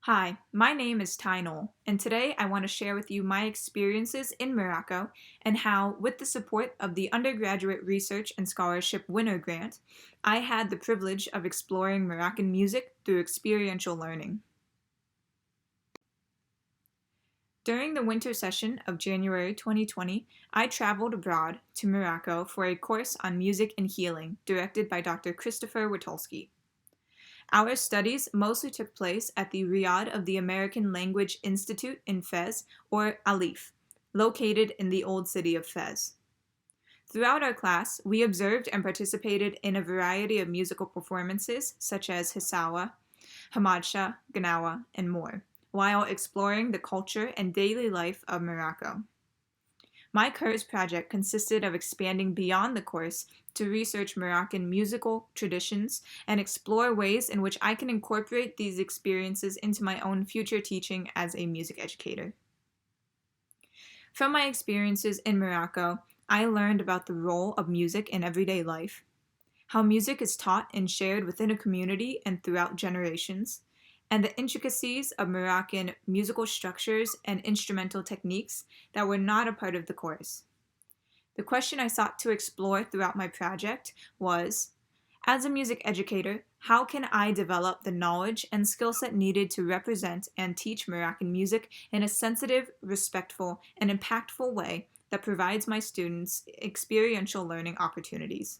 Hi, my name is Tai Knoll, and today I want to share with you my experiences in Morocco and how, with the support of the Undergraduate Research and Scholarship Winner Grant, I had the privilege of exploring Moroccan music through experiential learning. During the winter session of January 2020, I traveled abroad to Morocco for a course on music and healing directed by Dr. Christopher Witulski. Our studies mostly took place at the Riyadh of the American Language Institute in Fez, or ALIF, located in the old city of Fez. Throughout our class, we observed and participated in a variety of musical performances such as Hisawa, Hamadsha, Gnawa, and more, while exploring the culture and daily life of Morocco. My CURS project consisted of expanding beyond the course to research Moroccan musical traditions and explore ways in which I can incorporate these experiences into my own future teaching as a music educator. From my experiences in Morocco, I learned about the role of music in everyday life, how music is taught and shared within a community and throughout generations, and the intricacies of Moroccan musical structures and instrumental techniques that were not a part of the course. The question I sought to explore throughout my project was, as a music educator, how can I develop the knowledge and skill set needed to represent and teach Moroccan music in a sensitive, respectful, and impactful way that provides my students experiential learning opportunities?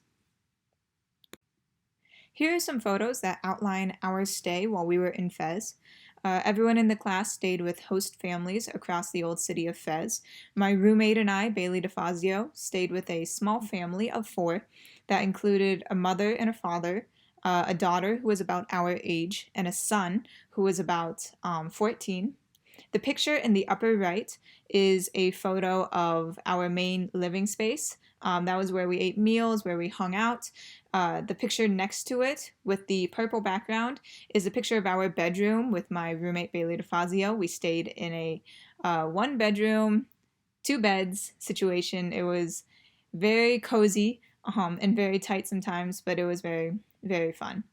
Here are some photos that outline our stay while we were in Fez. Everyone in the class stayed with host families across the old city of Fez. My roommate and I, Bailey DeFazio, stayed with a small family of 4 that included a mother and a father, a daughter who was about our age, and a son who was about 14. The picture in the upper right is a photo of our main living space. That was where we ate meals, where we hung out. The picture next to it with the purple background is a picture of our bedroom with my roommate Bailey DeFazio. We stayed in a 1 bedroom, 2 beds situation. It was very cozy and very tight sometimes, but it was very, very fun.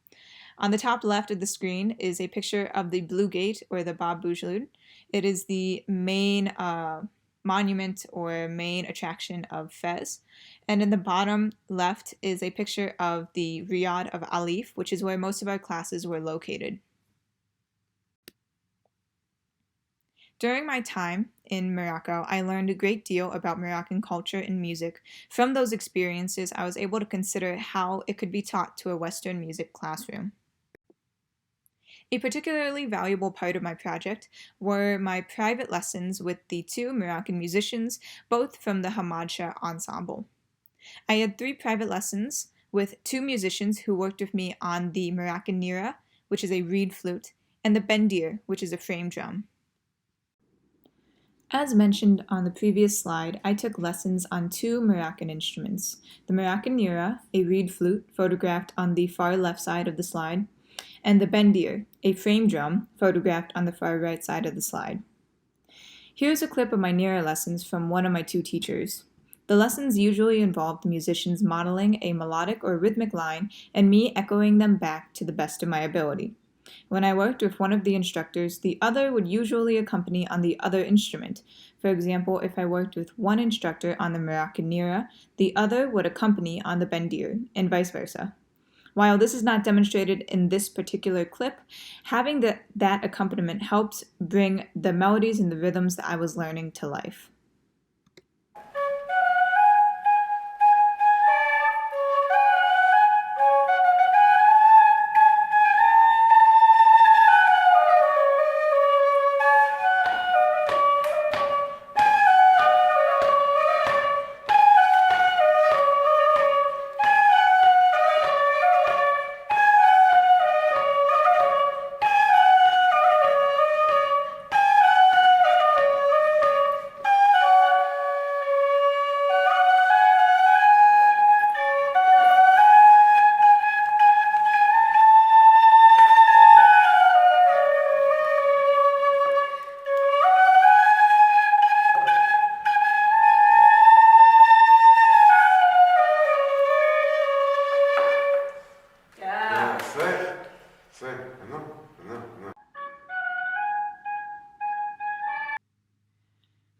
On the top left of the screen is a picture of the Blue Gate, or the Bab Boujloud. It is the main monument or main attraction of Fez. And in the bottom left is a picture of the Riyadh of Alif, which is where most of our classes were located. During my time in Morocco, I learned a great deal about Moroccan culture and music. From those experiences, I was able to consider how it could be taught to a Western music classroom. A particularly valuable part of my project were my private lessons with the 2 Moroccan musicians, both from the Hamadsha ensemble. I had 3 private lessons with 2 musicians who worked with me on the Moroccan nira, which is a reed flute, and the bendir, which is a frame drum. As mentioned on the previous slide, I took lessons on 2 Moroccan instruments, the Moroccan nira, a reed flute photographed on the far left side of the slide, and the bendir, a frame drum, photographed on the far right side of the slide. Here's a clip of my nira lessons from one of my 2 teachers. The lessons usually involved the musicians modeling a melodic or rhythmic line and me echoing them back to the best of my ability. When I worked with one of the instructors, the other would usually accompany on the other instrument. For example, if I worked with one instructor on the Moroccan nira, the other would accompany on the bendir, and vice versa. While this is not demonstrated in this particular clip, having that accompaniment helped bring the melodies and the rhythms that I was learning to life.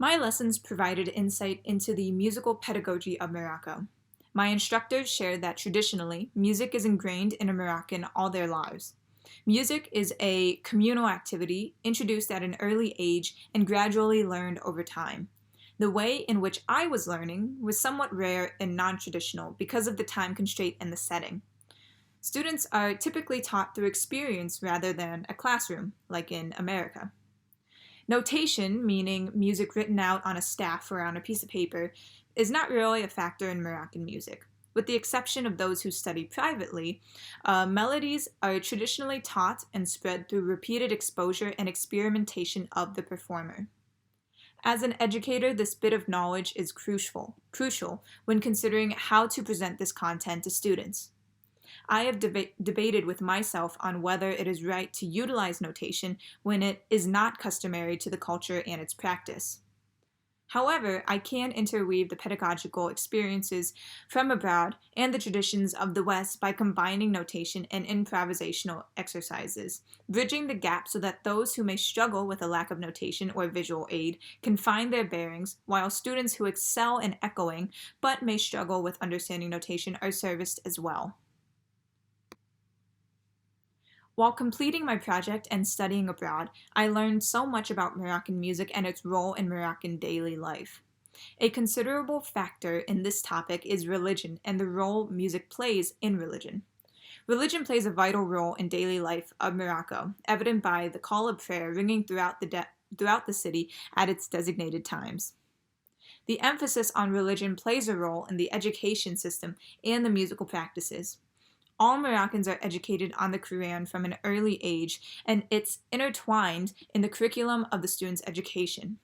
My lessons provided insight into the musical pedagogy of Morocco. My instructors shared that traditionally, music is ingrained in a Moroccan all their lives. Music is a communal activity introduced at an early age and gradually learned over time. The way in which I was learning was somewhat rare and non-traditional because of the time constraint and the setting. Students are typically taught through experience rather than a classroom, like in America. Notation, meaning music written out on a staff or on a piece of paper, is not really a factor in Moroccan music. With the exception of those who study privately, melodies are traditionally taught and spread through repeated exposure and experimentation of the performer. As an educator, this bit of knowledge is crucial when considering how to present this content to students. I have debated with myself on whether it is right to utilize notation when it is not customary to the culture and its practice. However, I can interweave the pedagogical experiences from abroad and the traditions of the West by combining notation and improvisational exercises, bridging the gap so that those who may struggle with a lack of notation or visual aid can find their bearings, while students who excel in echoing but may struggle with understanding notation are serviced as well. While completing my project and studying abroad, I learned so much about Moroccan music and its role in Moroccan daily life. A considerable factor in this topic is religion and the role music plays in religion. Religion plays a vital role in daily life of Morocco, evident by the call of prayer ringing throughout the city at its designated times. The emphasis on religion plays a role in the education system and the musical practices. All Moroccans are educated on the Quran from an early age, and it's intertwined in the curriculum of the student's education.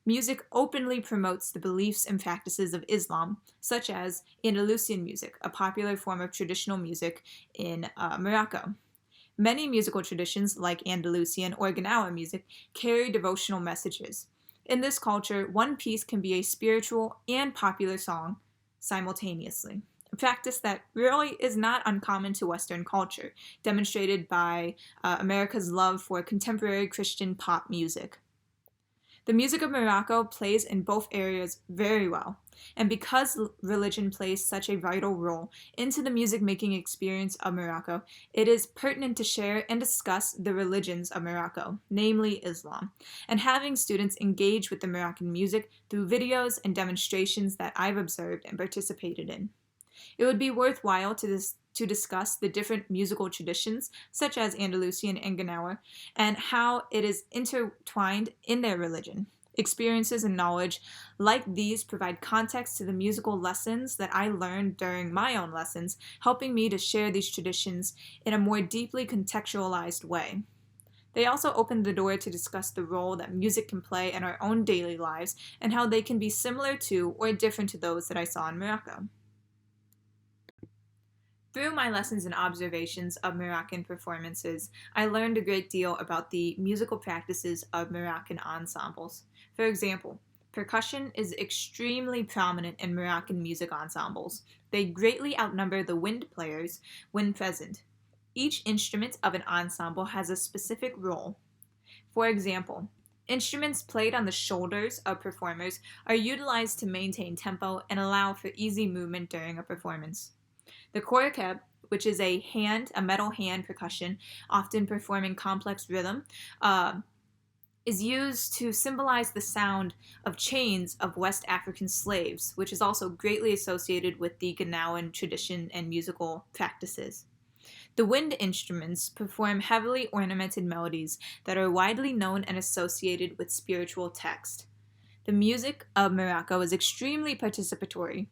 Music openly promotes the beliefs and practices of Islam, such as Andalusian music, a popular form of traditional music in Morocco. Many musical traditions, like Andalusian or Gnawa music, carry devotional messages. In this culture, one piece can be a spiritual and popular song simultaneously. A practice that really is not uncommon to Western culture, demonstrated by America's love for contemporary Christian pop music. The music of Morocco plays in both areas very well, and because religion plays such a vital role into the music-making experience of Morocco, it is pertinent to share and discuss the religions of Morocco, namely Islam, and having students engage with the Moroccan music through videos and demonstrations that I've observed and participated in. It would be worthwhile to discuss the different musical traditions, such as Andalusian and Gnawa, and how it is intertwined in their religion. Experiences and knowledge like these provide context to the musical lessons that I learned during my own lessons, helping me to share these traditions in a more deeply contextualized way. They also open the door to discuss the role that music can play in our own daily lives and how they can be similar to or different to those that I saw in Morocco. Through my lessons and observations of Moroccan performances, I learned a great deal about the musical practices of Moroccan ensembles. For example, percussion is extremely prominent in Moroccan music ensembles. They greatly outnumber the wind players when present. Each instrument of an ensemble has a specific role. For example, instruments played on the shoulders of performers are utilized to maintain tempo and allow for easy movement during a performance. The korkeb, which is a metal hand percussion, often performing complex rhythm, is used to symbolize the sound of chains of West African slaves, which is also greatly associated with the Gnawan tradition and musical practices. The wind instruments perform heavily ornamented melodies that are widely known and associated with spiritual text. The music of Morocco is extremely participatory.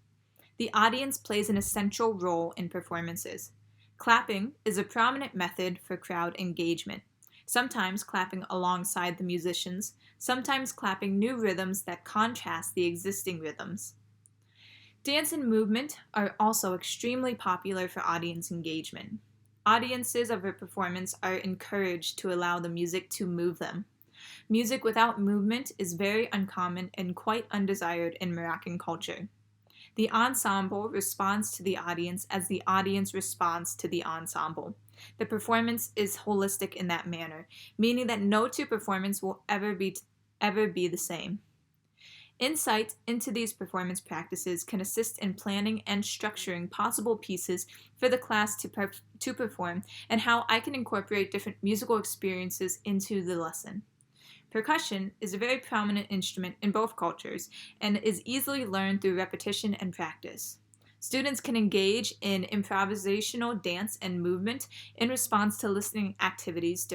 The audience plays an essential role in performances. Clapping is a prominent method for crowd engagement, sometimes clapping alongside the musicians, sometimes clapping new rhythms that contrast the existing rhythms. Dance and movement are also extremely popular for audience engagement. Audiences of a performance are encouraged to allow the music to move them. Music without movement is very uncommon and quite undesired in Moroccan culture. The ensemble responds to the audience as the audience responds to the ensemble. The performance is holistic in that manner, meaning that no two performances will ever be the same. Insight into these performance practices can assist in planning and structuring possible pieces for the class to perform and how I can incorporate different musical experiences into the lesson. Percussion is a very prominent instrument in both cultures and is easily learned through repetition and practice. Students can engage in improvisational dance and movement in response to listening activities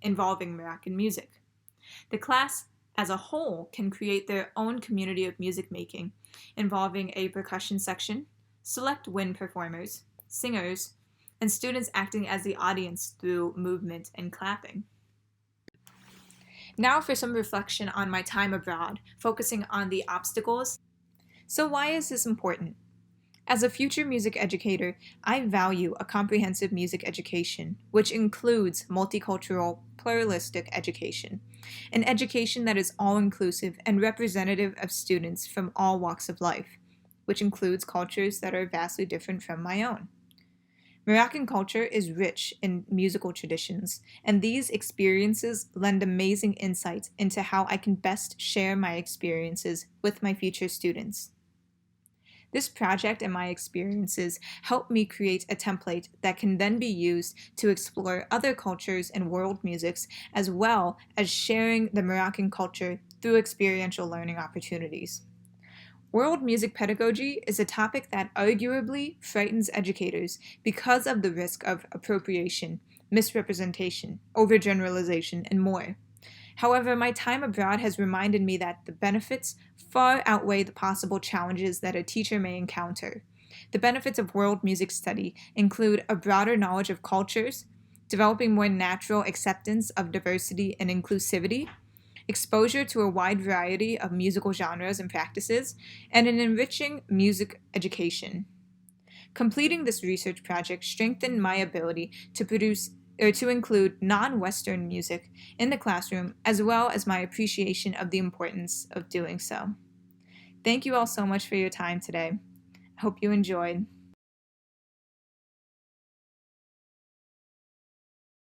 involving Moroccan music. The class as a whole can create their own community of music making, involving a percussion section, select wind performers, singers, and students acting as the audience through movement and clapping. Now for some reflection on my time abroad, focusing on the obstacles. So why is this important? As a future music educator, I value a comprehensive music education, which includes multicultural, pluralistic education, an education that is all-inclusive and representative of students from all walks of life, which includes cultures that are vastly different from my own. Moroccan culture is rich in musical traditions, and these experiences lend amazing insights into how I can best share my experiences with my future students. This project and my experiences help me create a template that can then be used to explore other cultures and world musics, as well as sharing the Moroccan culture through experiential learning opportunities. World music pedagogy is a topic that arguably frightens educators because of the risk of appropriation, misrepresentation, overgeneralization, and more. However, my time abroad has reminded me that the benefits far outweigh the possible challenges that a teacher may encounter. The benefits of world music study include a broader knowledge of cultures, developing more natural acceptance of diversity and inclusivity, exposure to a wide variety of musical genres and practices, and an enriching music education. Completing this research project strengthened my ability to include non-Western music in the classroom, as well as my appreciation of the importance of doing so. Thank you all so much for your time today. I hope you enjoyed.